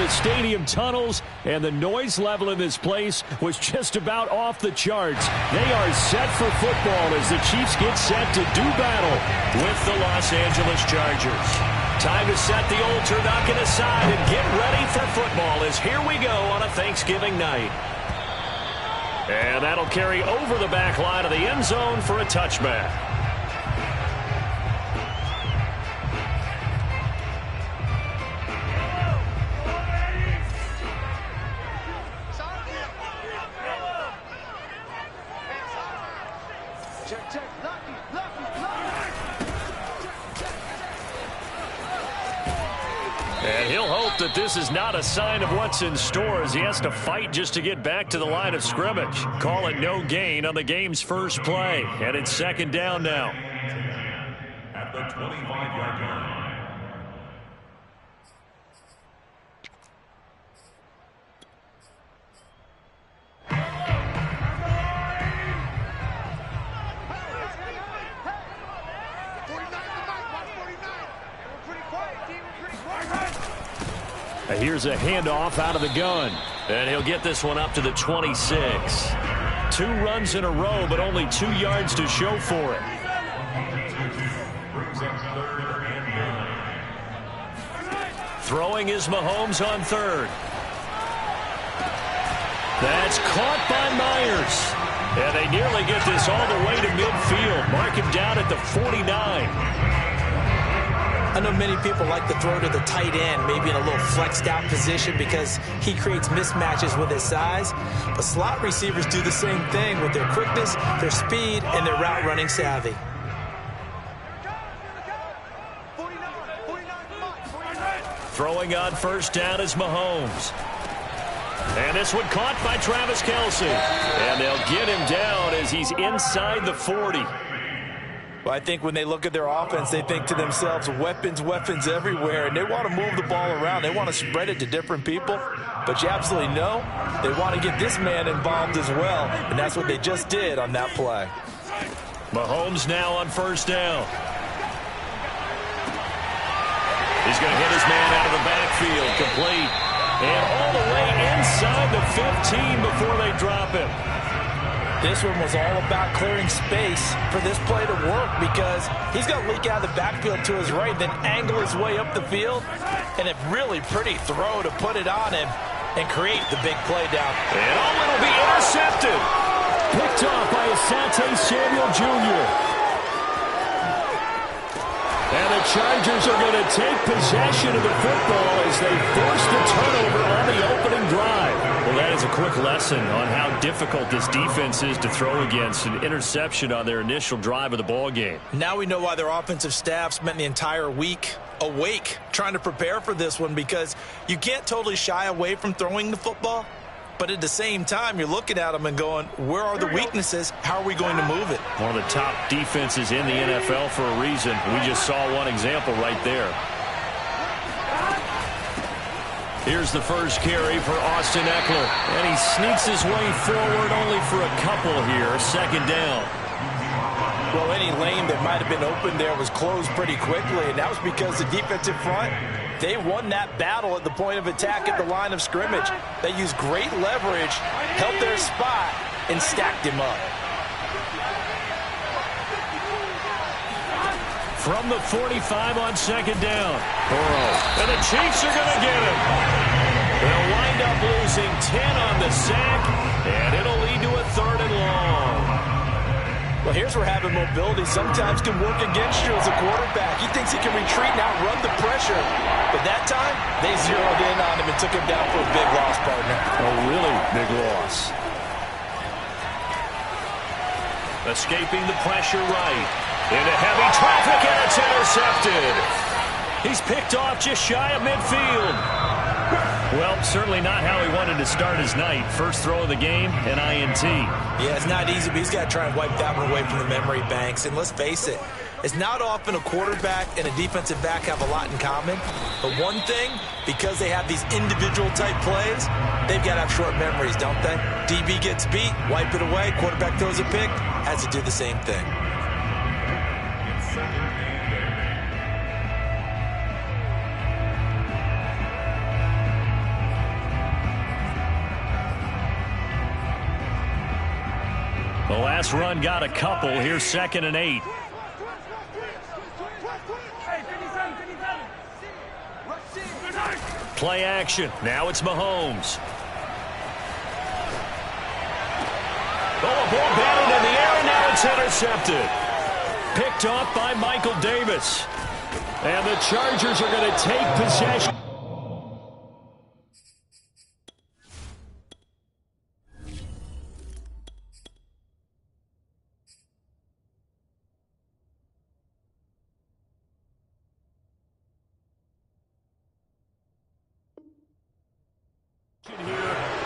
the stadium tunnels, and the noise level in this place was just about off the charts. They are set for football as the Chiefs get set to do battle with the Los Angeles Chargers. Time to set the old turducken aside and get ready for football as here we go on a Thanksgiving night. And that'll carry over the back line of the end zone for a touchback. And he'll hope that this is not a sign of what's in store as he has to fight just to get back to the line of scrimmage. Call it no gain on the game's first play. And it's second down now. At the 25-yard line. Here's a handoff out of the gun. And he'll get this one up to the 26. 2 runs in a row, but only 2 yards to show for it. Throwing is Mahomes on third. That's caught by Myers. And they nearly get this all the way to midfield. Mark him down at the 49. I know many people like to throw to the tight end, maybe in a little flexed out position because he creates mismatches with his size. But slot receivers do the same thing with their quickness, their speed, and their route running savvy. Throwing on first down is Mahomes. And this one caught by Travis Kc. And they'll get him down as he's inside the 40. Well, I think when they look at their offense, they think to themselves, weapons, weapons everywhere, and they want to move the ball around. They want to spread it to different people, but you absolutely know they want to get this man involved as well, and that's what they just did on that play. Mahomes now on first down. He's going to hit his man out of the backfield, complete, and all the way inside the 15 before they drop him. This one was all about clearing space for this play to work because he's going to leak out of the backfield to his right, then angle his way up the field, and a really pretty throw to put it on him and create the big play down. And it'll be intercepted. Picked off by Asante Samuel Jr. And the Chargers are going to take possession of the football as they force the turnover on the opening drive. Well, that is a quick lesson on how difficult this defense is to throw against. An interception on their initial drive of the ball game. Now we know why their offensive staff spent the entire week awake trying to prepare for this one, because you can't totally shy away from throwing the football. But at the same time, you're looking at them and going, where are the weaknesses? How are we going to move it? One of the top defenses in the NFL for a reason. We just saw one example right there. Here's the first carry for Austin Eckler. And he sneaks his way forward only for a couple here. Second down. Well, any lane that might have been open there was closed pretty quickly, and that was because the defensive front, they won that battle at the point of attack at the line of scrimmage. They used great leverage, held their spot, and stacked him up. From the 45 on second down. Burrow. And the Chiefs are going to get him. They'll wind up losing 10 on the sack, and it'll lead to a 3rd and long. Well, here's where having mobility sometimes can work against you as a quarterback. He thinks he can retreat and outrun the pressure. But that time, they zeroed in on him and took him down for a big loss, partner. A really big loss. Escaping the pressure right. Into heavy traffic, and it's intercepted. He's picked off just shy of midfield. Well, certainly not how he wanted to start his night. First throw of the game, an INT. Yeah, it's not easy, but he's got to try and wipe that one away from the memory banks. And let's face it, it's not often a quarterback and a defensive back have a lot in common. But one thing, because they have these individual type plays, they've got to have short memories, don't they? DB gets beat, wipe it away, quarterback throws a pick, has to do the same thing. The last run got a couple. Here's 2nd and 8. Play action. Now it's Mahomes. Oh, a ball batted in the air, and now it's intercepted. Picked off by Michael Davis. And the Chargers are going to take possession.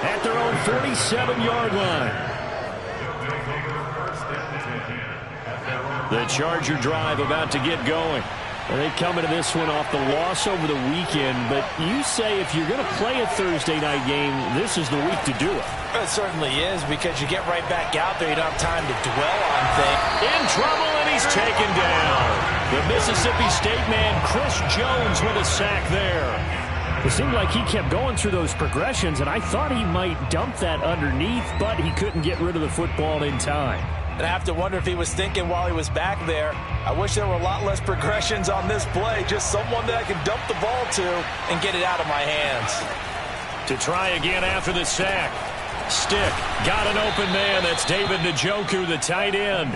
At their own 47-yard line. The Charger drive about to get going. And they come into this one off the loss over the weekend. But you say if you're going to play a Thursday night game, this is the week to do it. It certainly is, because you get right back out there. You don't have time to dwell on things. In trouble, and he's taken down. The Mississippi State man, Chris Jones, with a sack there. It seemed like he kept going through those progressions, and I thought he might dump that underneath, but he couldn't get rid of the football in time. And I have to wonder if he was thinking while he was back there, I wish there were a lot less progressions on this play, just someone that I can dump the ball to and get it out of my hands. To try again after the sack. Stick, got an open man. That's David Njoku, the tight end.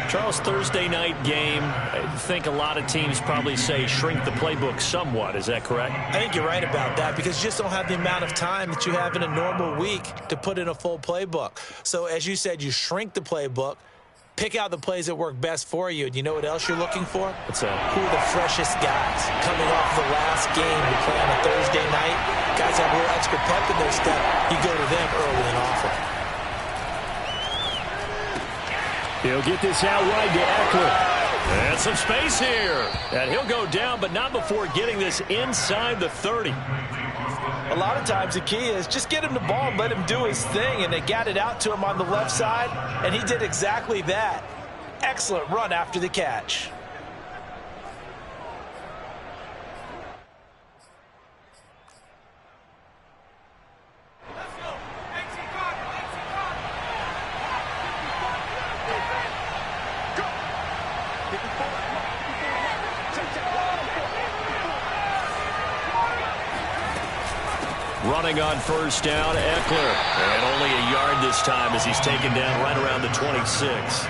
Charles, Thursday night game, I think a lot of teams probably say shrink the playbook somewhat. Is that correct? I think you're right about that, because you just don't have the amount of time that you have in a normal week to put in a full playbook. So as you said, you shrink the playbook, pick out the plays that work best for you. And you know what else you're looking for? What's that? Who are the freshest guys coming off the last game to play on a Thursday night? Guys have a little extra pep in their step. You go to them early and often. He'll get this out wide to Eckler. And some space here. And he'll go down, but not before getting this inside the 30. A lot of times the key is just get him the ball and let him do his thing. And they got it out to him on the left side, and he did exactly that. Excellent run after the catch. Running on first down, Eckler. And only a yard this time as he's taken down right around the 26.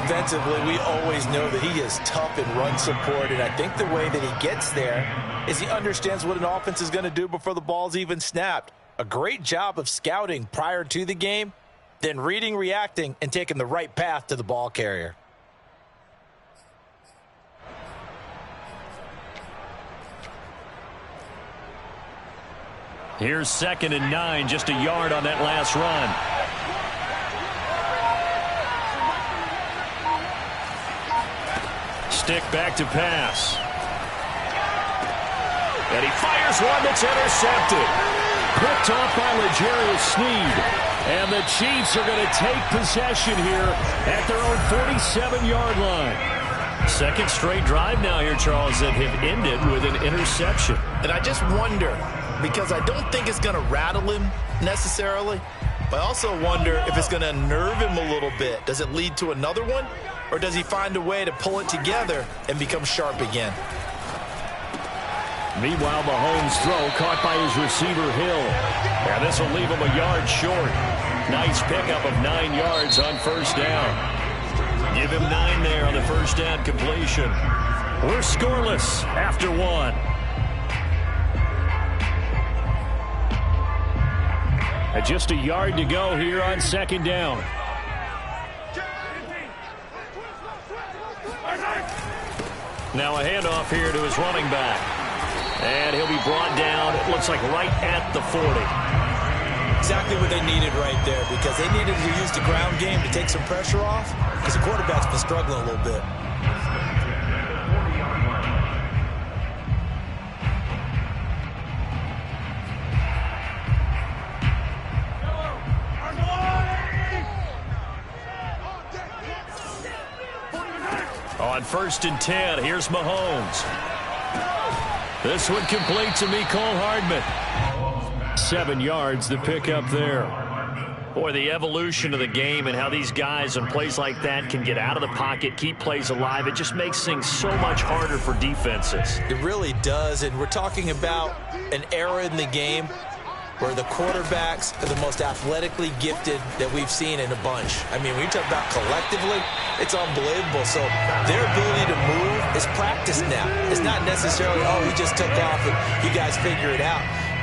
Defensively, we always know that he is tough in run support, and I think the way that he gets there is he understands what an offense is going to do before the ball's even snapped. A great job of scouting prior to the game, then reading, reacting, and taking the right path to the ball carrier. Here's 2nd and 9, just a yard on that last run. Stick back to pass. And he fires one that's intercepted. Picked off by L'Jarius Sneed. And the Chiefs are going to take possession here at their own 47-yard line. Second straight drive now here, Charles, that have ended with an interception. And I just wonder, because I don't think it's going to rattle him necessarily, but I also wonder if it's going to unnerve him a little bit. Does it lead to another one, or does he find a way to pull it together and become sharp again? Meanwhile, Mahomes' throw caught by his receiver, Hill. And this will leave him a yard short. Nice pickup of 9 yards on first down. Give him 9 there on the first down completion. We're scoreless after 1. And just a yard to go here on second down. Now a handoff here to his running back. And he'll be brought down, it looks like right at the 40. Exactly what they needed right there, because they needed to use the ground game to take some pressure off, because the quarterback's been struggling a little bit. On 1st and 10, here's Mahomes. This one complete to Mecole Hardman. 7 yards, the pickup there. Boy, the evolution of the game and how these guys on plays like that can get out of the pocket, keep plays alive, it just makes things so much harder for defenses. It really does, and we're talking about an era in the game where the quarterbacks are the most athletically gifted that we've seen in a bunch. I mean, when you talk about collectively, it's unbelievable. So their ability to move is practiced now. It's not necessarily, oh, he just took off and you guys figure it out.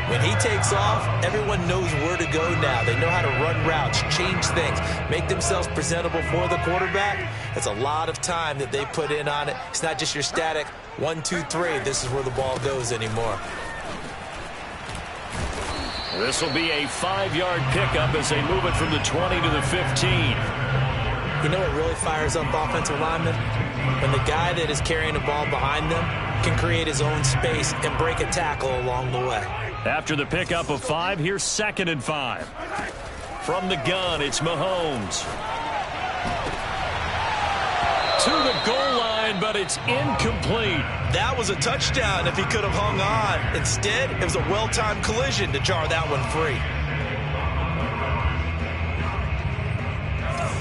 When he takes off, everyone knows where to go now. They know how to run routes, change things, make themselves presentable for the quarterback. That's a lot of time that they put in on it. It's not just your static 1, 2, 3. This is where the ball goes anymore. This will be a 5-yard pickup as they move it from the 20 to the 15. You know what really fires up offensive linemen? When the guy that is carrying the ball behind them can create his own space and break a tackle along the way. After the pickup of 5, here's 2nd and 5. From the gun, it's Mahomes. To the goal line, but it's incomplete. That was a touchdown if he could have hung on. Instead, it was a well-timed collision to jar that one free.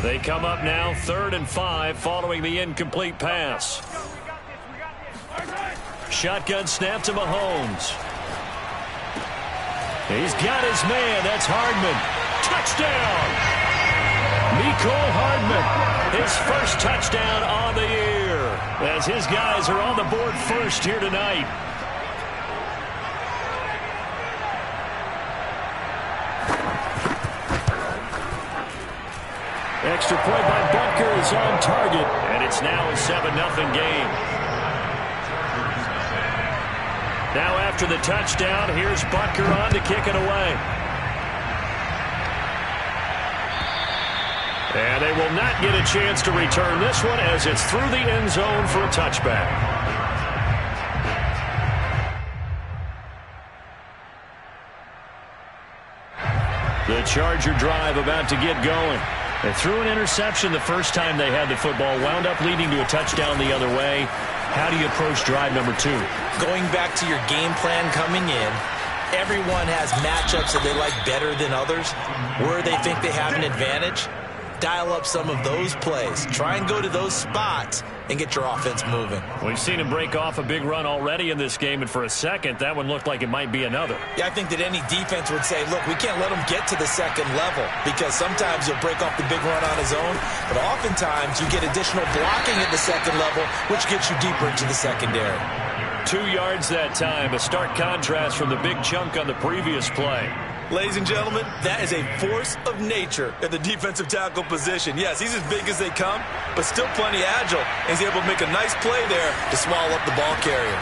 They come up now 3rd and 5 following the incomplete pass. Shotgun snap to Mahomes. He's got his man. That's Hardman. Touchdown! Mecole Hardman, his first touchdown on the year, as his guys are on the board first here tonight. Extra point by Butker is on target, and it's now a 7-0 game. Now after the touchdown, here's Butker on to kick it away. And they will not get a chance to return this one as it's through the end zone for a touchback. The Charger drive about to get going. They threw an interception the first time they had the football, wound up leading to a touchdown the other way. How do you approach drive number 2? Going back to your game plan coming in, everyone has matchups that they like better than others, where they think they have an advantage. Dial up some of those plays. Try and go to those spots and get your offense moving. We've seen him break off a big run already in this game, and for a second, that one looked like it might be another. Yeah, I think that any defense would say, look, we can't let him get to the second level, because sometimes he'll break off the big run on his own, but oftentimes you get additional blocking at the second level, which gets you deeper into the secondary. 2 yards that time, a stark contrast from the big chunk on the previous play. Ladies and gentlemen, that is a force of nature at the defensive tackle position. Yes, he's as big as they come, but still plenty agile. He's able to make a nice play there to swallow up the ball carrier.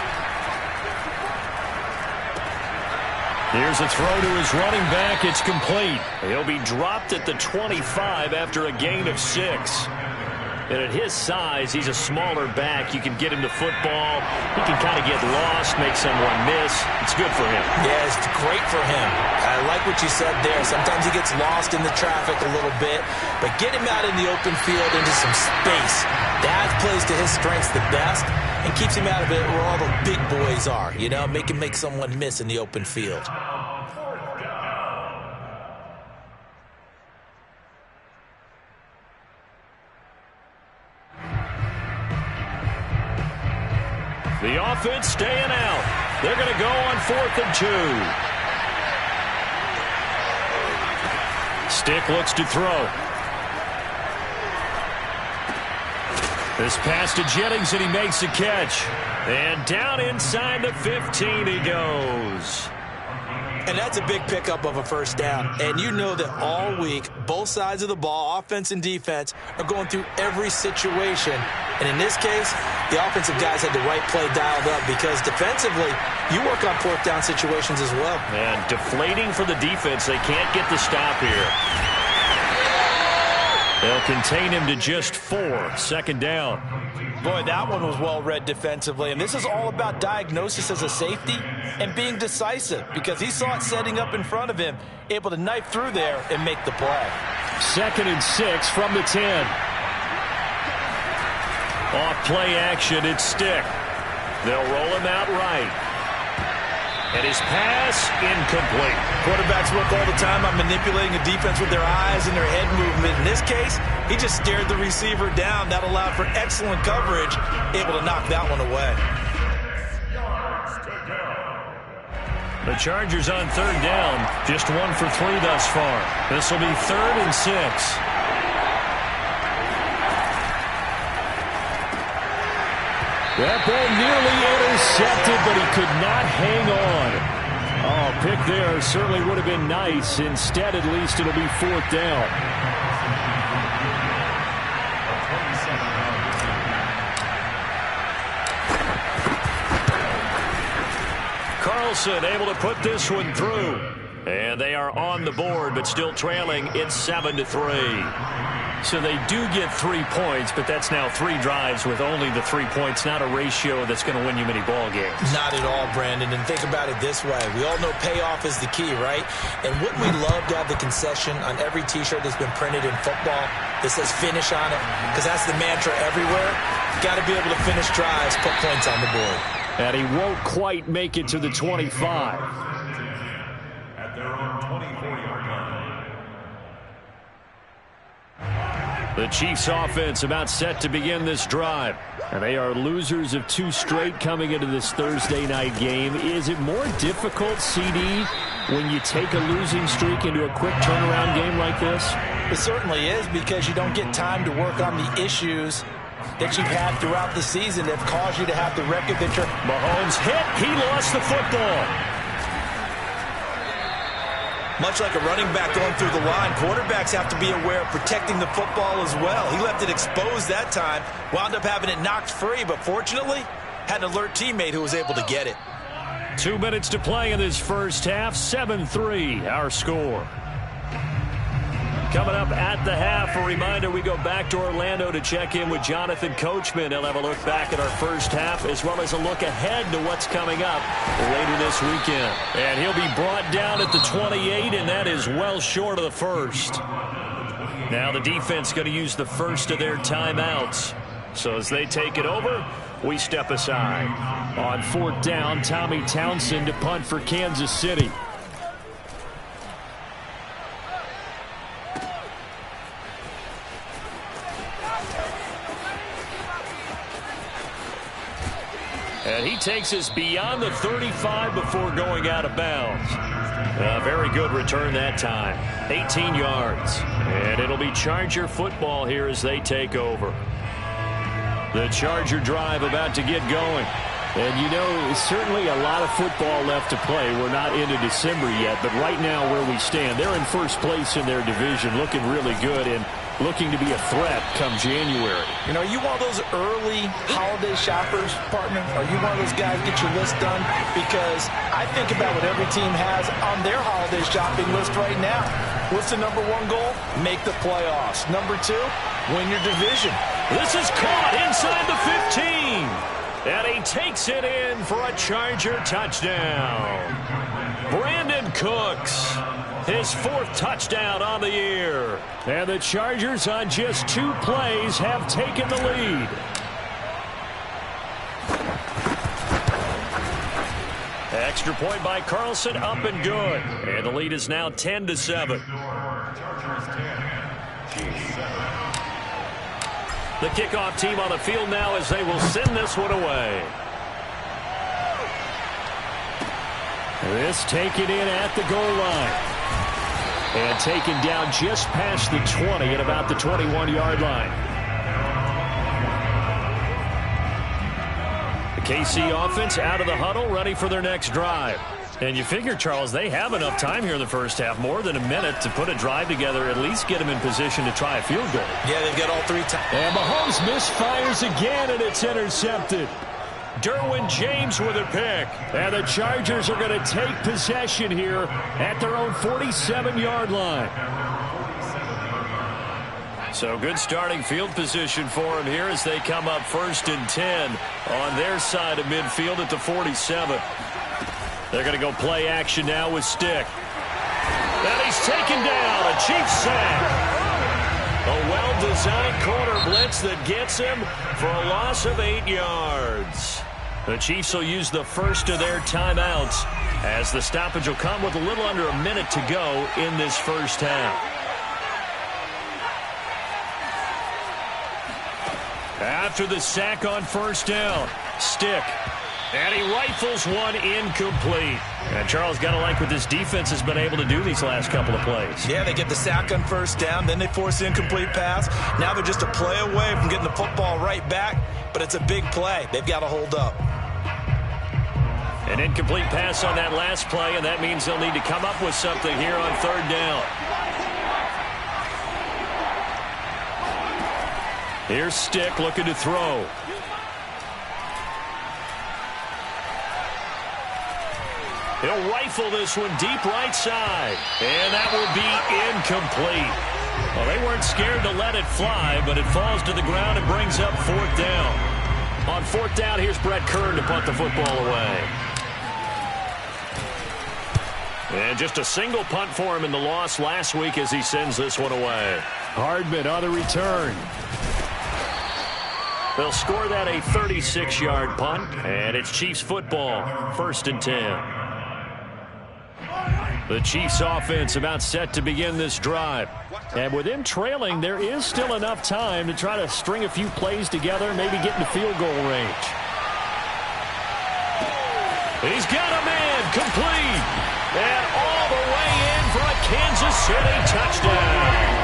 Here's a throw to his running back. It's complete. He'll be dropped at the 25 after a gain of 6. And at his size, he's a smaller back. You can get him the football. He can kind of get lost, make someone miss. It's good for him. Yeah, it's great for him. I like what you said there. Sometimes he gets lost in the traffic a little bit, but get him out in the open field into some space. That plays to his strengths the best and keeps him out of it where all the big boys are. You know, make him make someone miss in the open field. The offense staying out. They're going to go on 4th and 2. Stick looks to throw. This pass to Jennings, and he makes the catch. And down inside the 15 he goes. And that's a big pickup of a first down. And you know that all week, both sides of the ball, offense and defense, are going through every situation. And in this case, the offensive guys had the right play dialed up, because defensively, you work on 4th down situations as well. And deflating for the defense. They can't get the stop here. They'll contain him to just 4. 2nd down. Boy, that one was well read defensively. And this is all about diagnosis as a safety and being decisive, because he saw it setting up in front of him, able to knife through there and make the play. 2nd and 6 from the 10. Off play action, it's Stick. They'll roll him out right. And his pass incomplete. Quarterbacks work all the time on manipulating a defense with their eyes and their head movement. In this case, he just stared the receiver down. That allowed for excellent coverage, able to knock that one away. The Chargers on third down, just 1 for 3 thus far. This will be 3rd and 6. That ball nearly intercepted, but he could not hang on. Oh, pick there certainly would have been nice. Instead, at least, it'll be 4th down. Carlson able to put this one through. And they are on the board, but still trailing. It's 7-3. So they do get 3 points, but that's now 3 drives with only the 3 points, not a ratio that's going to win you many ball games. Not at all, Brandon. And think about it this way. We all know payoff is the key, right? And wouldn't we love to have the concession on every T-shirt that's been printed in football that says finish on it? Because that's the mantra everywhere. Got to be able to finish drives, put points on the board. And he won't quite make it to the 25. At their own 24-yard line. The Chiefs offense about set to begin this drive. And they are losers of 2 straight coming into this Thursday night game. Is it more difficult, CD, when you take a losing streak into a quick turnaround game like this? It certainly is, because you don't get time to work on the issues that you've had throughout the season that have caused you to have the record that you're... Mahomes hit. He lost the football. Much like a running back going through the line, quarterbacks have to be aware of protecting the football as well. He left it exposed that time, wound up having it knocked free, but fortunately had an alert teammate who was able to get it. 2 minutes to play in this first half. 7-3 our score. Coming up at the half, a reminder, we go back to Orlando to check in with Jonathan Coachman. He'll have a look back at our first half as well as a look ahead to what's coming up later this weekend. And he'll be brought down at the 28, and that is well short of the first. Now the defense going to use the first of their timeouts. So as they take it over, we step aside. On 4th down, Tommy Townsend to punt for Kansas City. And he takes us beyond the 35 before going out of bounds. A very good return that time. 18 yards. And it'll be Charger football here as they take over. The Charger drive about to get going. And, you know, certainly a lot of football left to play. We're not into December yet, but right now where we stand, they're in first place in their division, looking really good and looking to be a threat come January. You know, are you one of those early holiday shoppers, partner? Are you one of those guys get your list done? Because I think about what every team has on their holiday shopping list right now. What's the number 1 goal? Make the playoffs. Number 2, win your division. This is caught inside the 15. And he takes it in for a Charger touchdown. Brandon Cooks, his 4th touchdown on the year. And the Chargers on just 2 plays have taken the lead. Extra point by Carlson, up and good. And the lead is now 10-7. The kickoff team on the field now as they will send this one away. This taken in at the goal line. And taken down just past the 20 at about the 21-yard line. The KC offense out of the huddle, ready for their next drive. And you figure, Charles, they have enough time here in the first half, more than a minute to put a drive together, at least get them in position to try a field goal. Yeah, they've got all 3 times. And Mahomes misfires again, and it's intercepted. Derwin James with a pick. And the Chargers are going to take possession here at their own 47-yard line. So good starting field position for them here as they come up 1st and 10 on their side of midfield at the 47. They're going to go play action now with Stick. And he's taken down. A Chiefs sack. A well-designed corner blitz that gets him for a loss of 8 yards. The Chiefs will use the first of their timeouts as the stoppage will come with a little under a minute to go in this first half. After the sack on first down, Stick. And he rifles one incomplete. And Charles, got to like what this defense has been able to do these last couple of plays. Yeah, they get the sack on first down, then they force the incomplete pass. Now they're just a play away from getting the football right back, but it's a big play. They've got to hold up. An incomplete pass on that last play, and that means they'll need to come up with something here on third down. Here's Stick looking to throw. He'll rifle this one deep right side. And that will be incomplete. Well, they weren't scared to let it fly, but it falls to the ground and brings up fourth down. On fourth down, here's Brett Kern to punt the football away. And just a single punt for him in the loss last week as he sends this one away. Hardman on the return. They'll score that a 36-yard punt, and it's Chiefs football, 1st and 10. The Chiefs offense about set to begin this drive. And with him trailing, there is still enough time to try to string a few plays together, maybe get into field goal range. He's got a man complete. And all the way in for a Kansas City touchdown.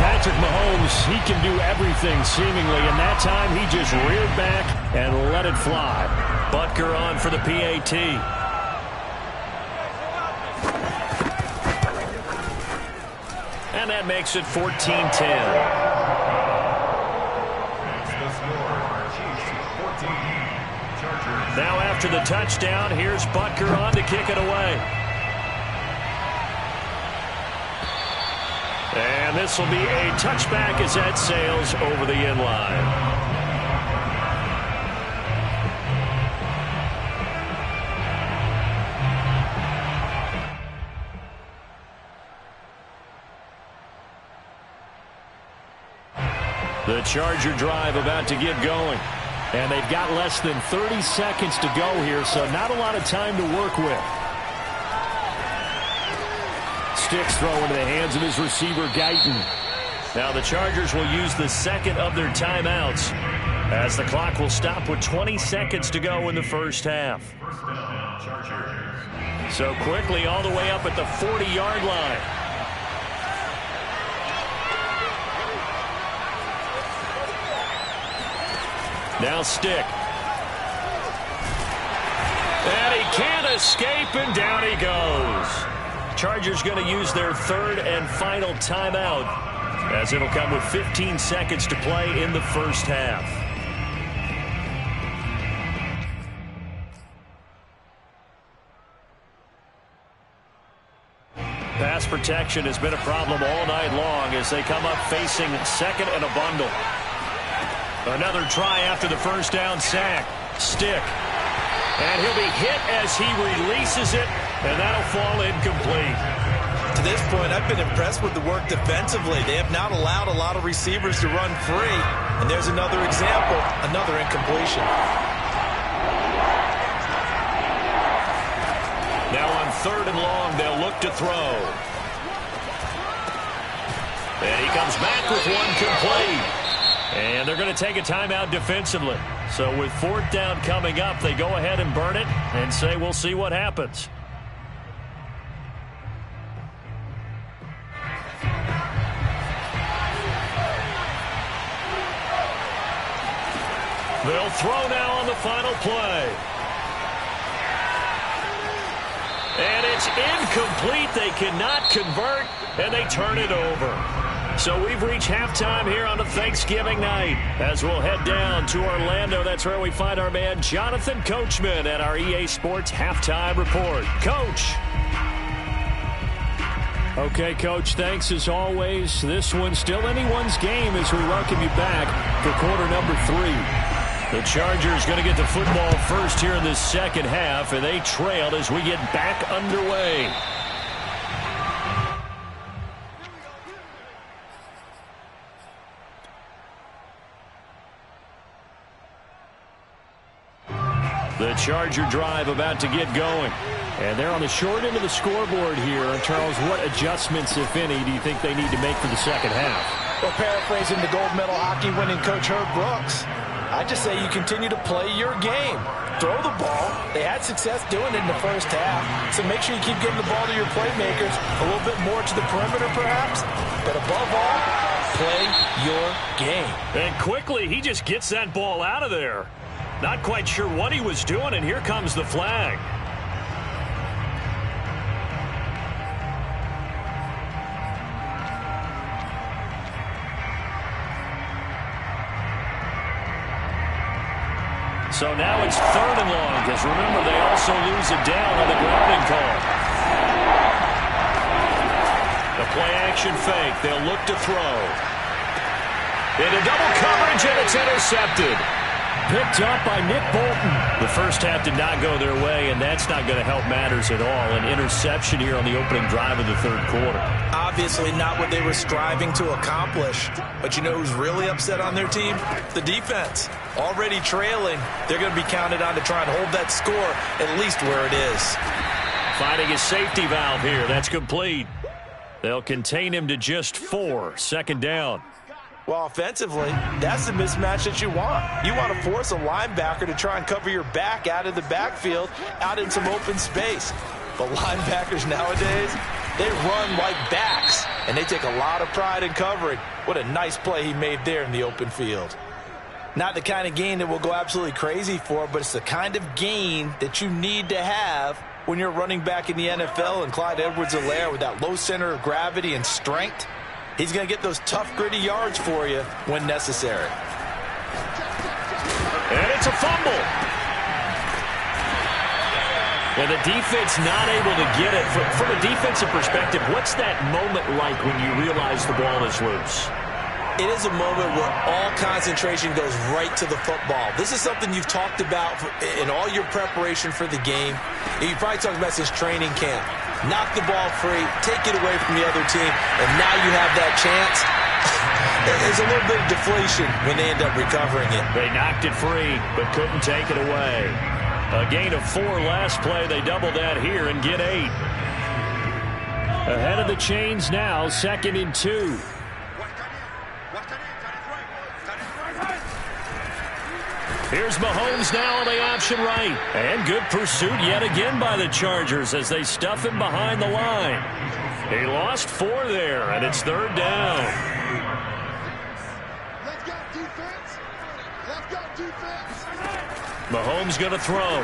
Patrick Mahomes, he can do everything seemingly, and that time he just reared back and let it fly. Butker on for the PAT. And that makes it 14-10. Now after the touchdown, here's Butker on to kick it away. And this will be a touchback as that sails over the end line. The Charger drive about to get going. And they've got less than 30 seconds to go here, so not a lot of time to work with. Sticks throw into the hands of his receiver, Guyton. Now the Chargers will use the second of their timeouts as the clock will stop with 20 seconds to go in the first half. So quickly all the way up at the 40-yard line. Now Stick. And he can't escape, and down he goes. Chargers going to use their third and final timeout as it'll come with 15 seconds to play in the first half. Pass protection has been a problem all night long as they come up facing second and a bundle. Another try after the first down sack. Stick. And he'll be hit as he releases it, and that'll fall incomplete. To this point, I've been impressed with the work defensively. They have not allowed a lot of receivers to run free. And there's another example, another incompletion. Now on third and long, they'll look to throw. And he comes back with one complete. And they're going to take a timeout defensively. So with fourth down coming up, they go ahead and burn it and say we'll see what happens. They'll throw now on the final play. And it's incomplete. They cannot convert, and they turn it over. So we've reached halftime here on a Thanksgiving night as we'll head down to Orlando. That's where we find our man Jonathan Coachman at our EA Sports Halftime Report. Coach. Okay, Coach, thanks as always. This one's still anyone's game as we welcome you back for quarter number 3. The Chargers going to get the football first here in this second half, and they trailed as we get back underway. The Charger drive about to get going. And they're on the short end of the scoreboard here. Charles, what adjustments, if any, do you think they need to make for the second half? Well, paraphrasing the gold medal hockey winning coach Herb Brooks, I just say you continue to play your game. Throw the ball. They had success doing it in the first half. So make sure you keep getting the ball to your playmakers, a little bit more to the perimeter perhaps. But above all, play your game. And quickly, he just gets that ball out of there. Not quite sure what he was doing, and here comes the flag. So now it's 3rd and long, because remember, they also lose it down on the grounding call. The play-action fake. They'll look to throw. Into double coverage, and it's intercepted. Picked up by Nick Bolton. The first half did not go their way, and that's not going to help matters at all. An interception here on the opening drive of the 3rd quarter. Obviously not what they were striving to accomplish. But you know who's really upset on their team? The defense. Already trailing, they're going to be counted on to try and hold that score at least where it is. Finding a safety valve here. That's complete. They'll contain him to just 4. 2nd down. Well, offensively, that's the mismatch that you want. You want to force a linebacker to try and cover your back out of the backfield, out in some open space. But linebackers nowadays, they run like backs, and they take a lot of pride in covering. What a nice play he made there in the open field. Not the kind of gain that we'll go absolutely crazy for, but it's the kind of gain that you need to have when you're running back in the NFL. And Clyde Edwards-Helaire, with that low center of gravity and strength, he's going to get those tough, gritty yards for you when necessary. And it's a fumble. And the defense not able to get it. From a defensive perspective, what's that moment like when you realize the ball is loose? It is a moment where all concentration goes right to the football. This is something you've talked about in all your preparation for the game. You probably talked about since training camp. Knock the ball free, take it away from the other team, and now you have that chance. There's a little bit of deflation when they end up recovering it. They knocked it free, but couldn't take it away. A gain of 4 last play. They double that here and get 8. Ahead of the chains now, 2nd and 2. Here's Mahomes now on the option right. And good pursuit yet again by the Chargers as they stuff him behind the line. He lost 4 there, and it's 3rd down. Let's go, defense. Let's go, defense. Mahomes going to throw.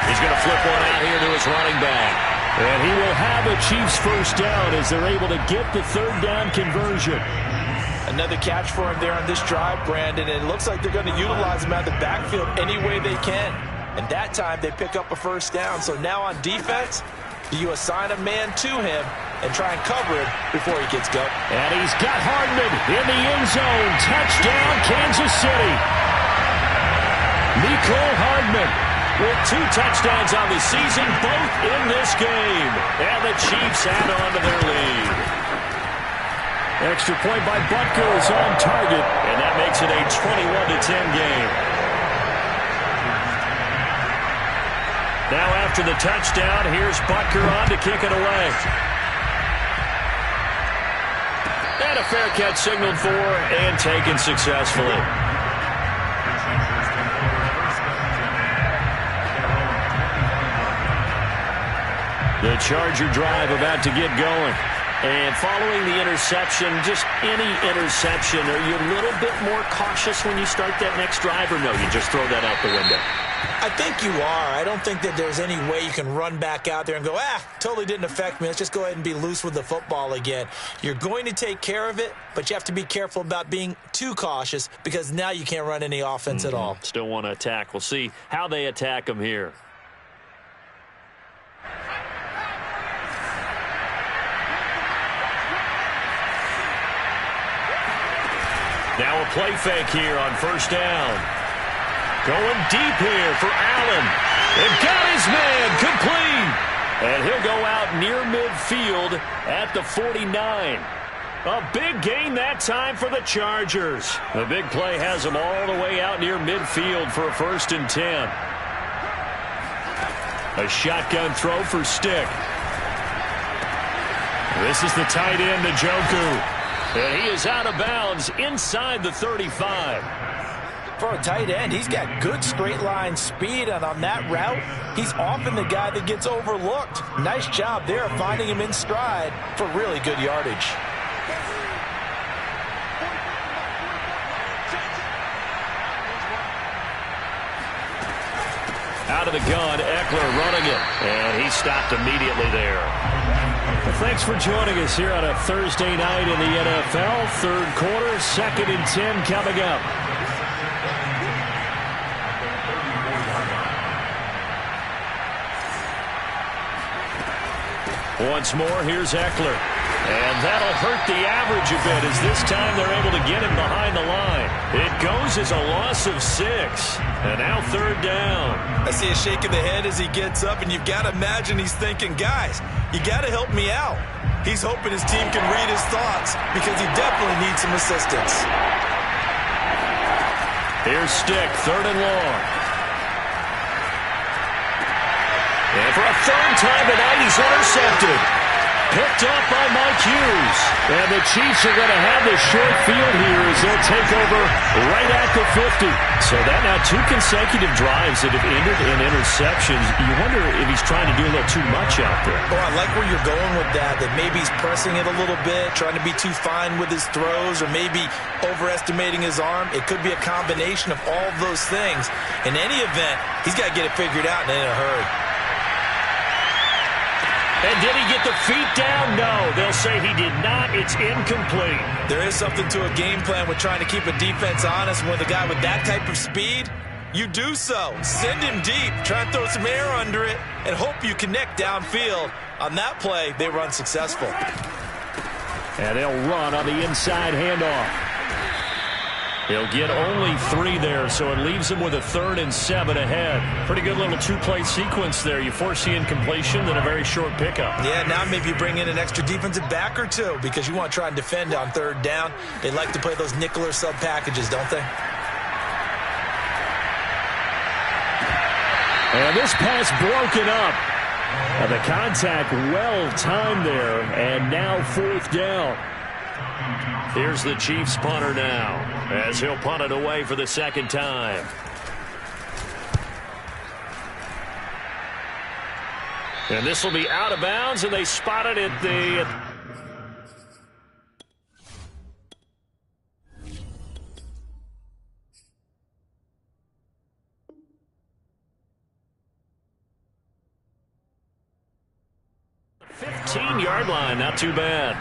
He's going to flip one out here to his running back. And he will have a Chiefs first down as they're able to get the 3rd down conversion. Another catch for him there on this drive, Brandon, and it looks like they're going to utilize him out of the backfield any way they can. And that time they pick up a first down. So now on defense, do you assign a man to him and try and cover him before he gets going? And he's got Hardman in the end zone. Touchdown, Kansas City. Mecole Hardman with 2 touchdowns on the season, both in this game. And the Chiefs add on to their lead. Extra point by Butker is on target. And that makes it a 21-10 game. Now after the touchdown, here's Butker on to kick it away. And a fair catch signaled for and taken successfully. The Charger drive about to get going. And following the interception, just any interception, are you a little bit more cautious when you start that next drive, or no, you just throw that out the window? I think you are. I don't think that there's any way you can run back out there and go, totally didn't affect me. Let's just go ahead and be loose with the football again. You're going to take care of it, but you have to be careful about being too cautious because now you can't run any offense at all. Still want to attack. We'll see how they attack them here. Now a play fake here on first down. Going deep here for Allen. And got his man complete. And he'll go out near midfield at the 49. A big gain that time for the Chargers. The big play has them all the way out near midfield for a 1st and 10. A shotgun throw for Stick. This is the tight end, Njoku. And he is out of bounds inside the 35. For a tight end, he's got good straight line speed, and on that route, he's often the guy that gets overlooked. Nice job there finding him in stride for really good yardage. Out of the gun, Eckler running it, and he stopped immediately there. Well, thanks for joining us here on a Thursday night in the NFL. 3rd quarter, 2nd and 10 coming up. Once more, here's Eckler. And that'll hurt the average a bit as this time they're able to get him behind the line. It goes as a loss of 6. And now 3rd down. I see a shake of the head as he gets up, and you've got to imagine he's thinking, guys, you got to help me out. He's hoping his team can read his thoughts because he definitely needs some assistance. Here's Stick, 3rd and long. And for a 3rd time tonight, he's intercepted. Picked up by Mike Hughes. And the Chiefs are going to have this short field here as they'll take over right at the 50. So that now 2 consecutive drives that have ended in interceptions. You wonder if he's trying to do a little too much out there. Oh, I like where you're going with that maybe he's pressing it a little bit, trying to be too fine with his throws, or maybe overestimating his arm. It could be a combination of all of those things. In any event, he's got to get it figured out and in a hurry. And did he get the feet down? No. They'll say he did not. It's incomplete. There is something to a game plan with trying to keep a defense honest. With a guy with that type of speed, you do so. Send him deep. Try and throw some air under it and hope you connect downfield. On that play, they run successful. And they'll run on the inside handoff. He'll get only 3 there, so it leaves him with a 3rd and 7 ahead. Pretty good little 2-play sequence there. You force the incompletion, then a very short pickup. Yeah, now maybe you bring in an extra defensive back or 2 because you want to try and defend on 3rd down. They like to play those nickel or sub packages, don't they? And this pass broken up. And the contact well timed there, and now 4th down. Here's the Chiefs punter now, as he'll punt it away for the 2nd time. And this will be out of bounds, and they spot it at the... ...15-yard line, not too bad.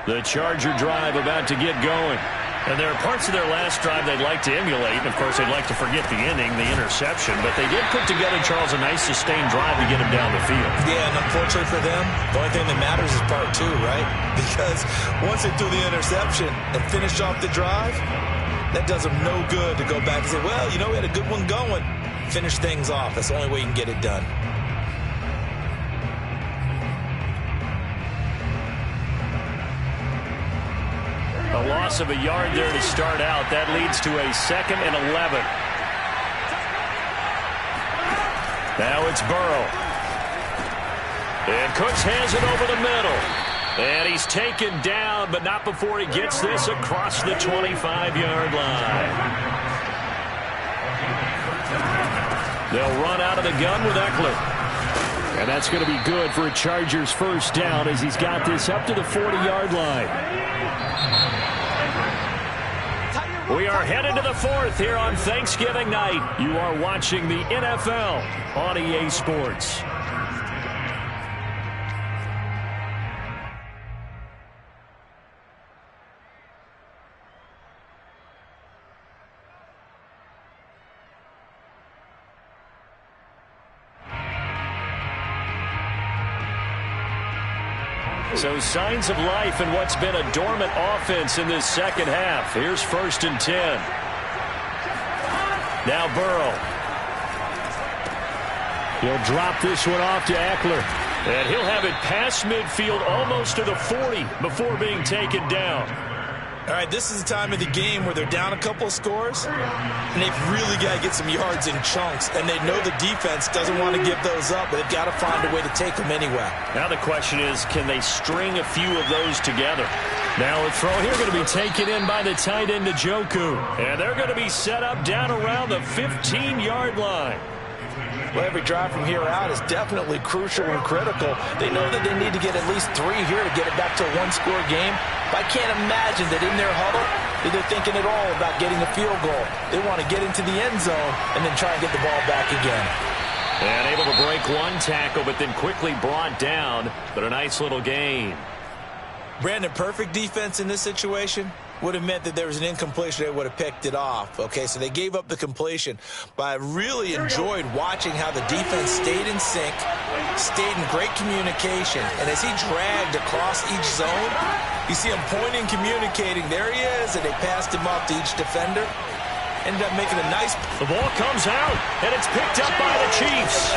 The Charger drive about to get going. And there are parts of their last drive they'd like to emulate. And, of course, they'd like to forget the ending, the interception. But they did put together, Charles, a nice sustained drive to get him down the field. Yeah, and unfortunately for them, the only thing that matters is part 2, right? Because once they threw the interception and finished off the drive, that does them no good to go back and say, well, you know, we had a good one going. Finish things off. That's the only way you can get it done. A loss of a yard there to start out. That leads to a 2nd and 11. Now it's Burrow. And Cooks has it over the middle. And he's taken down, but not before he gets this across the 25-yard line. They'll run out of the gun with Eckler. And that's going to be good for a Chargers 1st down as he's got this up to the 40-yard line. We are headed to the 4th here on Thanksgiving night. You are watching the NFL on EA Sports. So signs of life in what's been a dormant offense in this 2nd half. Here's 1st and 10. Now Burrow. He'll drop this one off to Eckler. And he'll have it past midfield almost to the 40 before being taken down. All right, this is the time of the game where they're down a couple of scores, and they've really got to get some yards in chunks, and they know the defense doesn't want to give those up, but they've got to find a way to take them anyway. Now the question is, can they string a few of those together? Now a throw here going to be taken in by the tight end, Njoku. And they're going to be set up down around the 15-yard line. Well, every drive from here out is definitely crucial and critical. They know that they need to get at least 3 here to get it back to a one-score game. But I can't imagine that in their huddle that they're thinking at all about getting a field goal. They want to get into the end zone and then try and get the ball back again. And able to break one tackle, but then quickly brought down. But a nice little gain. Brandon, perfect defense in this situation would have meant that there was an incompletion. They would have picked it off. Okay, so they gave up the completion. But I really enjoyed watching how the defense stayed in sync, stayed in great communication. And as he dragged across each zone, you see him pointing, communicating. There he is, and they passed him off to each defender. Ended up making a nice... The ball comes out, and it's picked up by the Chiefs.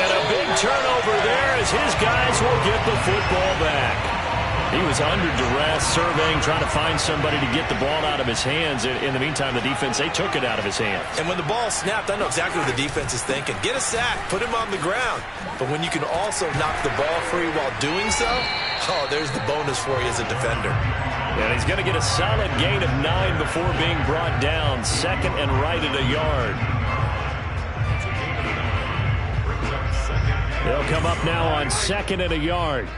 And a big turnover there as his guys will get the football back. He was under duress, surveying, trying to find somebody to get the ball out of his hands. In the meantime, the defense, they took it out of his hands. And when the ball snapped, I know exactly what the defense is thinking. Get a sack, put him on the ground. But when you can also knock the ball free while doing so, oh, there's the bonus for you as a defender. And he's going to get a solid gain of 9 before being brought down. Second and right at a yard. They'll come up now on second and a yard.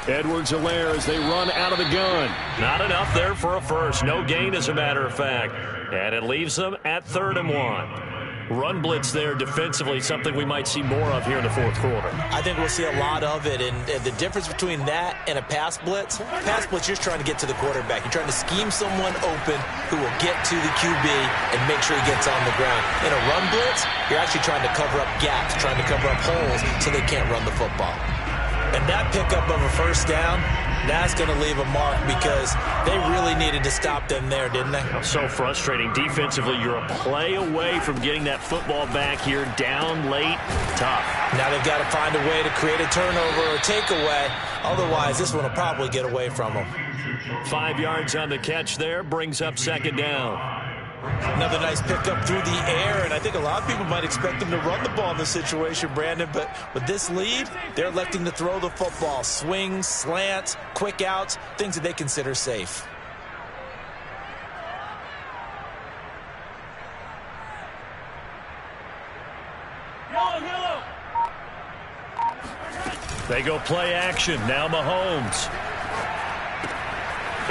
Edwards-Helaire as they run out of the gun. Not enough there for a first. No gain, as a matter of fact. And it leaves them at 3rd and 1. Run blitz there defensively, something we might see more of here in the fourth quarter. I think we'll see a lot of it. And the difference between that and a pass blitz, you're just trying to get to the quarterback. You're trying to scheme someone open who will get to the QB and make sure he gets on the ground. In a run blitz, you're actually trying to cover up gaps, trying to cover up holes so they can't run the football. And that pickup of a first down, that's going to leave a mark because they really needed to stop them there, didn't they? So frustrating. Defensively, you're a play away from getting that football back here, down late, tough. Now they've got to find a way to create a turnover or a takeaway. Otherwise, this one will probably get away from them. 5 yards on the catch there, brings up second down. Another nice pickup through the air, and I think a lot of people might expect them to run the ball in this situation, Brandon, but with this lead, they're electing to throw the football. Swings, slants, quick outs, things that they consider safe. They go play action. Now Mahomes.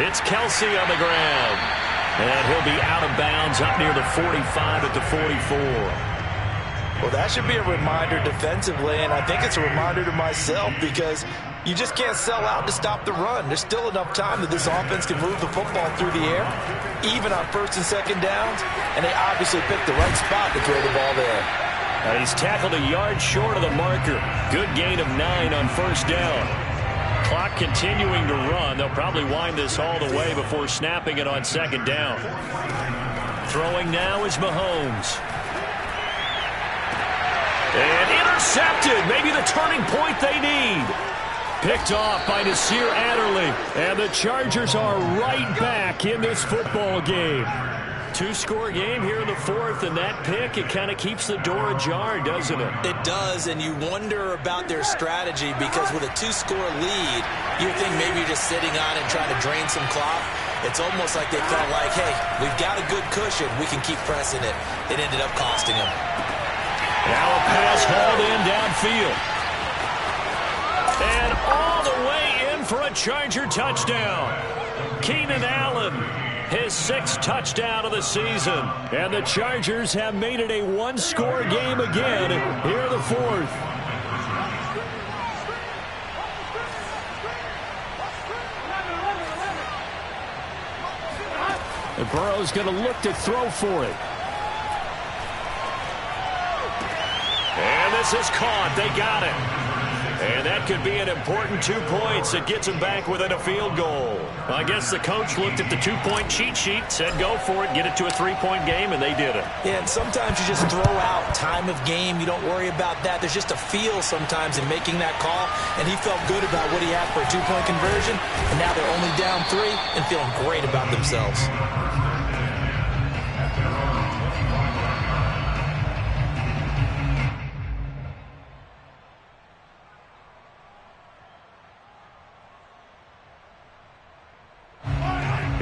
It's Kelsey on the ground. And he'll be out of bounds up near the 45 at the 44. Well, that should be a reminder defensively, and I think it's a reminder to myself because you just can't sell out to stop the run. There's still enough time that this offense can move the football through the air, even on first and second downs, and they obviously picked the right spot to throw the ball there. He's tackled a yard short of the marker. Good gain of 9 on first down. Clock continuing to run. They'll probably wind this all the way before snapping it on second down. Throwing now is Mahomes. And intercepted. Maybe the turning point they need. Picked off by Nasir Adderley. And the Chargers are right back in this football game. 2-score game here in the fourth, and that pick, it kind of keeps the door ajar, doesn't it? It does, and you wonder about their strategy because with a 2-score lead, you think maybe you're just sitting on it trying to drain some clock. It's almost like they felt like, hey, we've got a good cushion. We can keep pressing it. It ended up costing them. Now a pass hauled in downfield. And all the way in for a Charger touchdown. Keenan Allen. His 6th touchdown of the season. And the Chargers have made it a 1-score game again here in the fourth. And Burrow's going to look to throw for it. And this is caught. They got it. And that could be an important 2 points. It gets them back within a field goal. I guess the coach looked at the 2-point cheat sheet, said go for it, get it to a 3-point game, and they did it. Yeah, and sometimes you just throw out time of game. You don't worry about that. There's just a feel sometimes in making that call, and he felt good about what he had for a 2-point conversion, and now they're only down 3 and feeling great about themselves.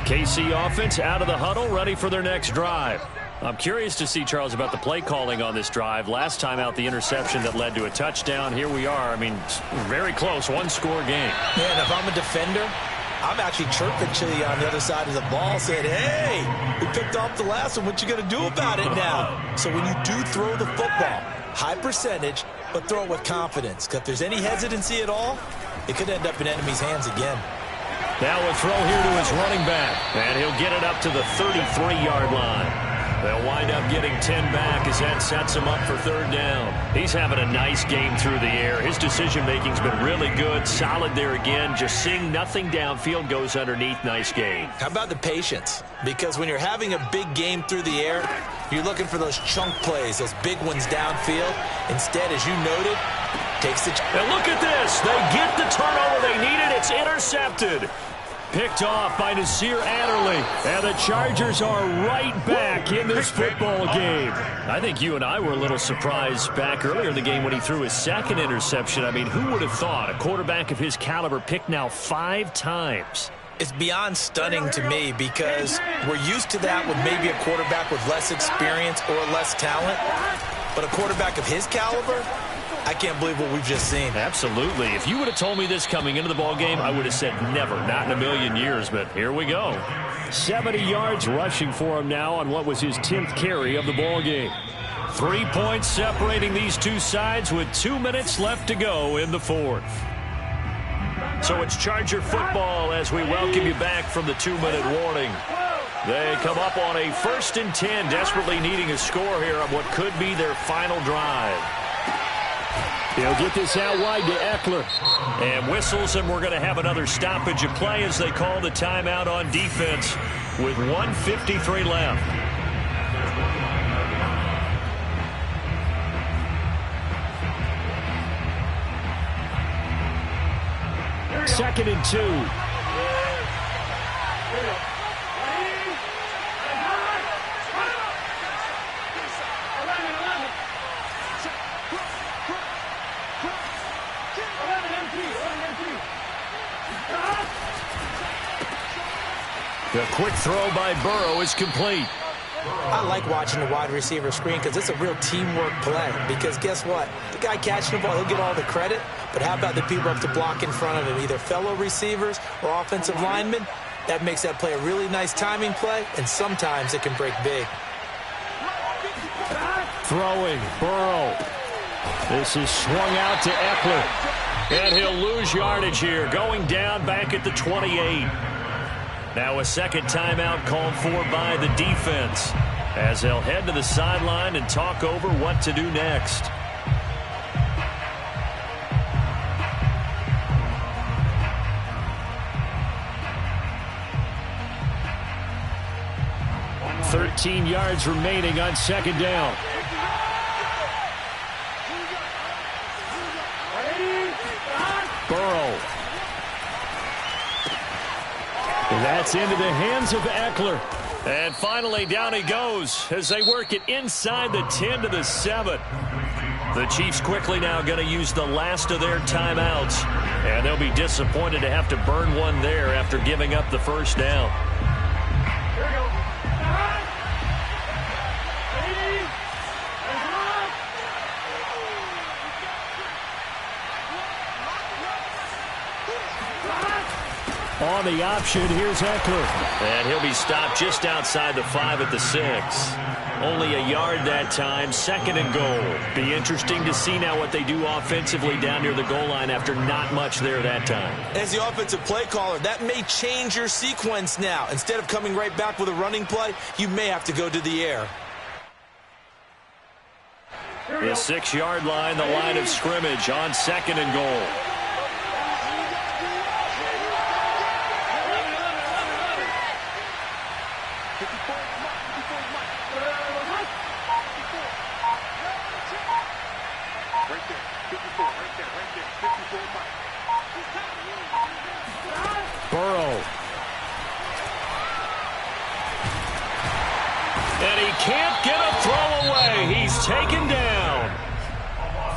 KC offense out of the huddle, ready for their next drive. I'm curious to see, Charles, about the play calling on this drive. Last time out, the interception that led to a touchdown. Here we are. I mean, very close, one-score game. Yeah, and if I'm a defender, I'm actually chirping to you on the other side of the ball, saying, hey, we picked off the last one. What you going to do about it now? So when you do throw the football, high percentage, but throw it with confidence. Because if there's any hesitancy at all, it could end up in enemy's hands again. Now a throw here to his running back, and he'll get it up to the 33-yard line. They'll wind up getting 10 back as that sets him up for third down. He's having a nice game through the air. His decision-making's been really good, solid there again. Just seeing nothing downfield, goes underneath. Nice game. How about the patience? Because when you're having a big game through the air, you're looking for those chunk plays, those big ones downfield. Instead, as you noted, takes the... And look at this. They get the turnover they needed. It's intercepted. Picked off by Nasir Adderley. And the Chargers are right back in this football game. I think you and I were a little surprised back earlier in the game when he threw his second interception. I mean, who would have thought a quarterback of his caliber picked now 5 times? It's beyond stunning to me because we're used to that with maybe a quarterback with less experience or less talent. But a quarterback of his caliber, I can't believe what we've just seen. Absolutely. If you would have told me this coming into the ballgame, I would have said never, not in a million years, but here we go. 70 yards rushing for him now on what was his 10th carry of the ballgame. 3 points separating these two sides with 2 minutes left to go in the fourth. So it's Charger football as we welcome you back from the 2-minute warning. They come up on a 1st and 10, desperately needing a score here on what could be their final drive. He'll get this out wide to Eckler. And whistles, and we're going to have another stoppage of play as they call the timeout on defense with 1:53 left. Second and 2. The quick throw by Burrow is complete. I like watching the wide receiver screen because it's a real teamwork play. Because guess what? The guy catching the ball, he'll get all the credit. But how about the people up to block in front of him, either fellow receivers or offensive linemen? That makes that play a really nice timing play, and sometimes it can break big. Throwing, Burrow. This is swung out to Eckler. And he'll lose yardage here, going down back at the 28. Now a second timeout called for by the defense as they'll head to the sideline and talk over what to do next. $13 yards remaining on second down. Burrow. That's into the hands of Eckler. And finally, down he goes as they work it inside the 10 to the 7. The Chiefs quickly now going to use the last of their timeouts. And they'll be disappointed to have to burn one there after giving up the first down. On the option, here's Eckler. And he'll be stopped just outside the 5 at the 6. Only a yard that time, 2nd and goal. Be interesting to see now what they do offensively down near the goal line after not much there that time. As the offensive play caller, that may change your sequence now. Instead of coming right back with a running play, you may have to go to the air. The 6-yard line, the line of scrimmage on 2nd and goal. Burrow. And he can't get a throw away. He's taken down.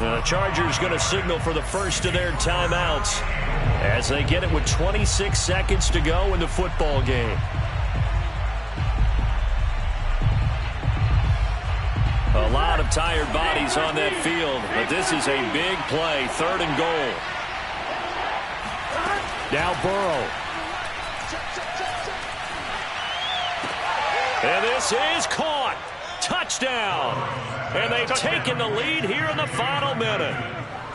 The Chargers going to signal for the first of their timeouts as they get it with 26 seconds to go in the football game. A lot of tired bodies on that field, but this is a big play, 3rd and goal. Now Burrow. And this is caught. Touchdown. And they've taken the lead here in the final minute.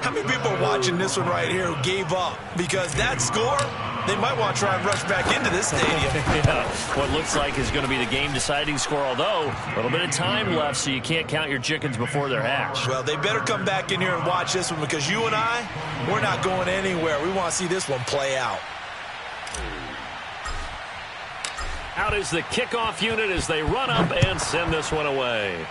How many people are watching this one right here who gave up? Because that score, they might want to try and rush back into this stadium. Yeah, what looks like is going to be the game-deciding score, although a little bit of time left, so you can't count your chickens before they're hatched. Well, they better come back in here and watch this one, because you and I, we're not going anywhere. We want to see this one play out. Out is the kickoff unit as they run up and send this one away.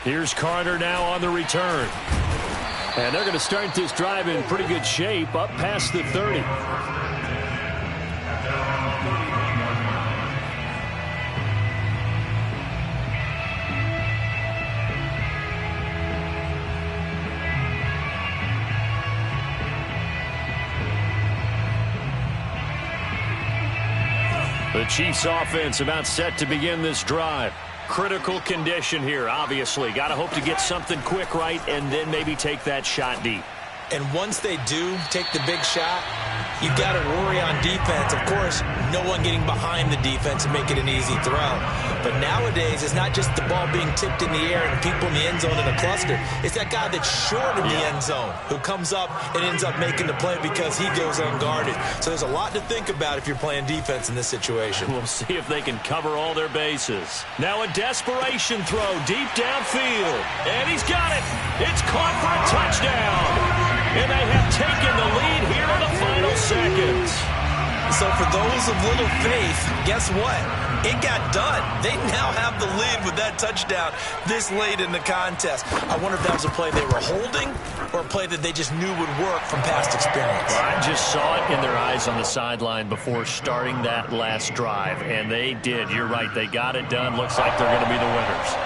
Here's Carter now on the return. And they're going to start this drive in pretty good shape, up past the 30. The Chiefs offense about set to begin this drive. Critical condition here, obviously. Got to hope to get something quick right and then maybe take that shot deep. And once they do take the big shot, you've got to worry on defense. Of course, no one getting behind the defense and make it an easy throw. But nowadays, it's not just the ball being tipped in the air and people in the end zone in a cluster. It's that guy that's short of the end zone who comes up and ends up making the play because he goes unguarded. So there's a lot to think about if you're playing defense in this situation. We'll see if they can cover all their bases. Now a desperation throw deep downfield. And he's got it. It's caught for a touchdown. And they have taken the lead here in the final seconds. So for those of little faith, guess what? It got done. They now have the lead with that touchdown this late in the contest. I wonder if that was a play they were holding or a play that they just knew would work from past experience. I just saw it in their eyes on the sideline before starting that last drive, and they did. You're right. They got it done. Looks like they're going to be the winners.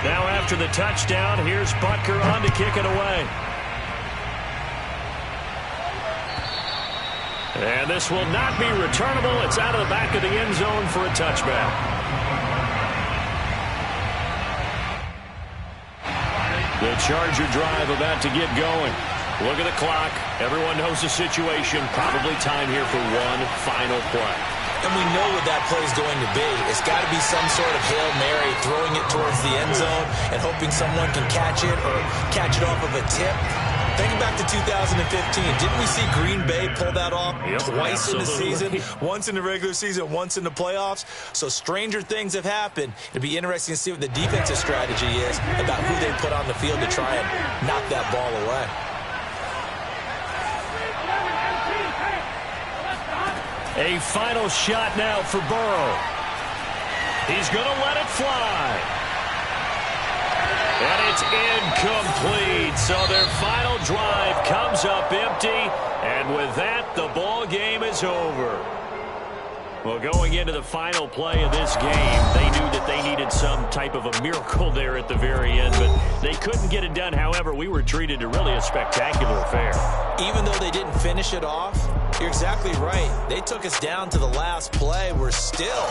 Now after the touchdown, here's Butker on to kick it away. And this will not be returnable. It's out of the back of the end zone for a touchback. The Charger drive about to get going. Look at the clock. Everyone knows the situation. Probably time here for one final play. And we know what that play is going to be. It's got to be some sort of Hail Mary, throwing it towards the end zone and hoping someone can catch it or catch it off of a tip. Think back to 2015. Didn't we see Green Bay pull that off twice in the season? Once in the regular season, once in the playoffs. So stranger things have happened. It'll be interesting to see what the defensive strategy is about who they put on the field to try and knock that ball away. A final shot now for Burrow. He's going to let it fly. And it's incomplete. So their final drive comes up empty. And with that, the ball game is over. Well, going into the final play of this game, they knew that they needed some type of a miracle there at the very end, but they couldn't get it done. However, we were treated to really a spectacular affair. Even though they didn't finish it off, you're exactly right. They took us down to the last play. We're still,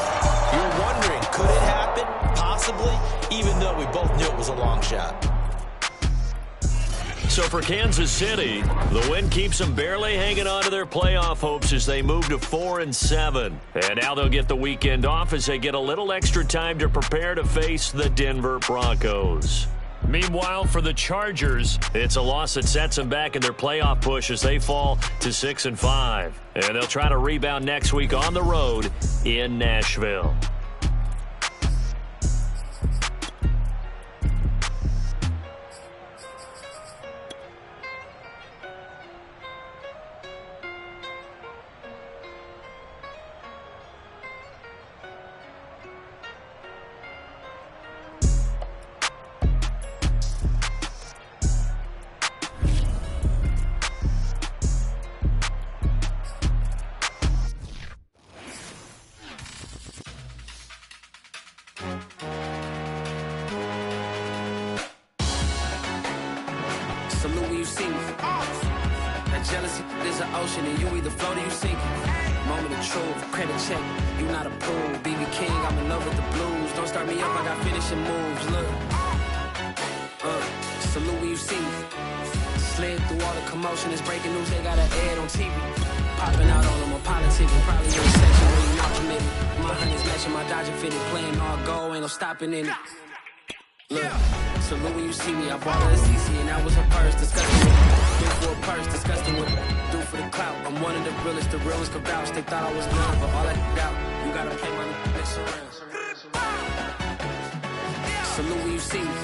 you're wondering, could it happen? Possibly, even though we both knew it was a long shot. So for Kansas City, the win keeps them barely hanging on to their playoff hopes as they move to 4-7. And now they'll get the weekend off as they get a little extra time to prepare to face the Denver Broncos. Meanwhile, for the Chargers, it's a loss that sets them back in their playoff push as they fall to 6-5. And they'll try to rebound next week on the road in Nashville. Salute when you see me. That jealousy is an ocean, and you either float or you sink. Moment of truth, credit check. You not approved. BB King, I'm in love with the blues. Don't start me up, I got finishing moves. Look. Salute when you see me. Slid through all the commotion. It's breaking news, they got an ad on TV. Popping out on them on politics. Probably in a section where you not committed. My honey's matching my Dodger fitted. Playing all go, ain't no stopping in it. Look, salute when you see me. I bought her a CC and that was her purse. Disgusting with it. Do for a purse, disgusting with it. Do for the clout. I'm one of the realest, the realest could vouch. They thought I was done, but all that out. You gotta play my next around. Salute when you see me.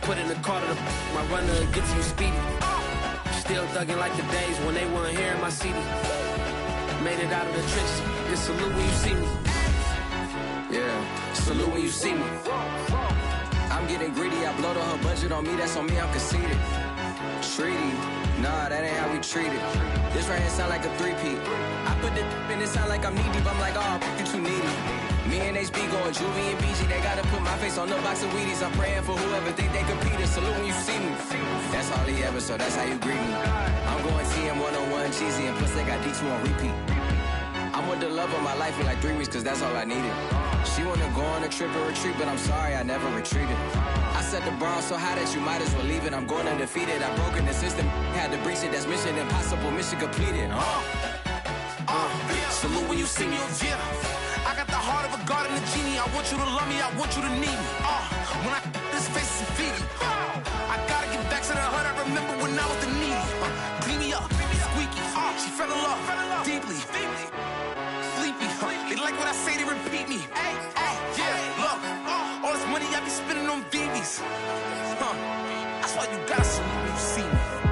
Put in the car to my runner gets you speedy. Still thugging like the days when they weren't here in my CD. Made it out of the trenches. Just salute when you see me. Yeah, salute when you see me. I'm getting greedy, I blowed all her budget on me, that's on me, I'm conceited. Treaty, nah, that ain't how we treat it. This right here sound like a three-peat. I put the in it sound like I'm knee deep, I'm like, oh, you too needy. Me and HB going Juvie and BG, they gotta put my face on the box of Wheaties. I'm praying for whoever think they competed. Salute when you see me. That's all he ever, so that's how you greet me. I'm going TM 101 cheesy, and plus they got D2 on repeat. I'm with the love of my life for like 3 weeks, cause that's all I needed. She wanna go on a trip or retreat, but I'm sorry, I never retreated. I set the bar so high that you might as well leave it. I'm going undefeated, I've broken the system. Had to breach it, that's mission impossible, mission completed. Salute when you see me, yeah. I got the heart of a god and a genie. I want you to love me, I want you to need me. When I this face is feedy. I gotta get back to the hood, I remember when I was the needy. Clean me up, squeaky. She fell in love, deeply. Sleepy, they like what I say, they repeat me. Yeah, look, all this money I be spending on BBs. That's why you gotta salute when you see me.